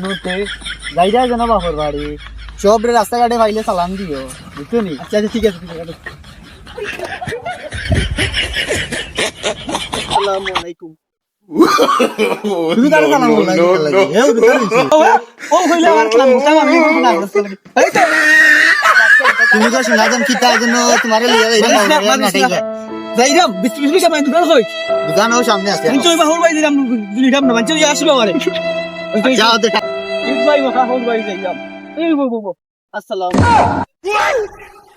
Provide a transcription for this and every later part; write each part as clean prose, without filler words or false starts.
নুতে যাইরা জানা বাপর বাড়ি সব রাস্তাঘাটে পাইলে সালাম দিও বুঝছো নি? আচ্ছা আচ্ছা ঠিক আছে ঠিক আছে। আসসালামু আলাইকুম। তুমি কারে সালাম বললা? ও কইলা আমার সালাম বলতাম আমি বলবো না। এই তো তুমি তো শোনা যাম কিতা জন্য তোমারে লিয়া যাইরা যাইরাম বিসমিল্লাহ কামাই দোকান কই দোকান ও সামনে আছে আমি তো বাহুর বাই দিলাম দিলাম না মানে আসলো আরে যাও দে এক ভাই মাথা হোল বাই যাইরাম এই বো আসসালাম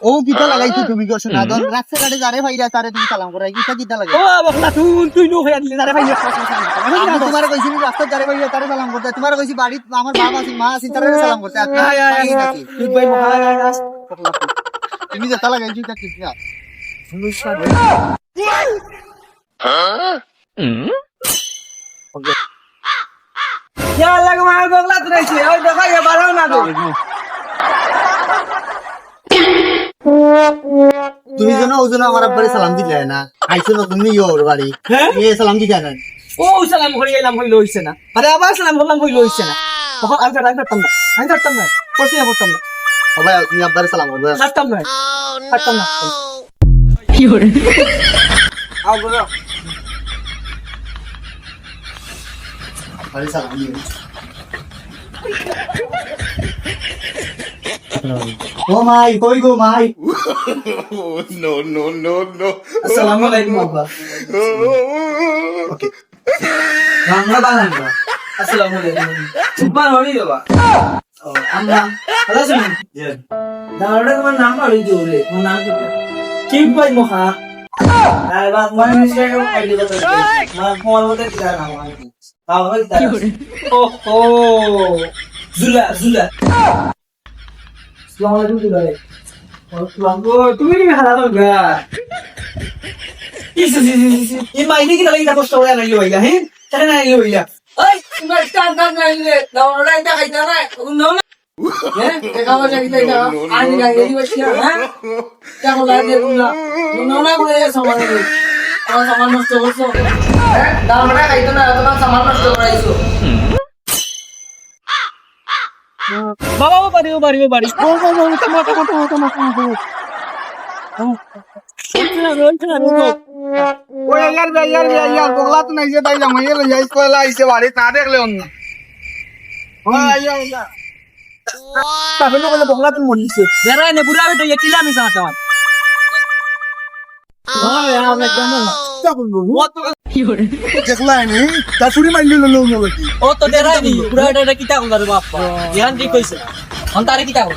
ও কিতা লাগাইছো তুমি গো শোনা দন রাস্তা কাটে যারে ভাইরা তারে তুমি সালাম করাই কিতা কিতা লাগে ও বকলা তুই নো হইয়া দিলি যারে ভাইরা আমি তোমারে কইছি রাস্তা যারে ভাইরা তারে সালাম করতে তোমারে কইছি বাড়ি আমার বাবা আছে মা আছে তারে সালাম করতে তুই ভাই মাথা তুমি যেটা লাগাইছো তা কিতা क्या लग मार बगला तो नहीं है और देखा ये बारह ना दो তুমি জানো ওজন আমার আব্বারে সালাম দিলে না আইছো না তুমি ইওর বাড়ি এ সালাম দিতে না ও সালাম করি এলাম হইলো হইছে না আরে আবার সালাম করলাম হইলো হইছে না তখন আমি ধরতাম না কইছি না করতাম না ও ভাই তুমি আব্বারে সালাম করবে করতাম না কি হরে আও বলো আরে সালাম দিও ও মাই কই গো মাই no. আসসালামু আলাইকুম আব্বা ওকে বাংলা বাংলা আসসালামু আলাইকুম সুপার হলি বাবা ও আমরা ভালো আছেন জি দাঁড়াটা তোমার নাম বলি জোরে তোমার নাম কি ভাই মহা আরে বাদ মানে মিশে গেল আইডি কথা মানে ফোন মধ্যে কি নাম হয় তাও হয় ও জুলা আসসালামু আলাইকুম জুলা তুমি কি হালা গা এই মাইনে কি লাগি কষ্ট হয়ে নাই হইলা হে তারে নাই হইলা ওই তুমি স্টার্ট না নাইলে দাওরা এটা খাইতা না নাও না হ্যাঁ দেখাও যাই না আনি গাই এই বসি হ্যাঁ কেমন লাগে না নাও না করে সমান তোমার সমান নষ্ট করছো হ্যাঁ দাওরা খাইতা না তোমার সমান নষ্ট করাইছো বাবা বাড়ি ও यार बगला तो नहीं से भाई जम ये ले इसको ला इसे बारे ना देख ले उन तब लोग ने बगला तो मोली से मेरा ने बुरा बेटा ये किला में साथ है हां यार मैं एकदम क्या बोल वो तो देखला नहीं तासुरी मार ले लो ओ तो तेरा नहीं बुरा बेटा किता कर बाप ध्यान दी कैसे हम तारे किता कर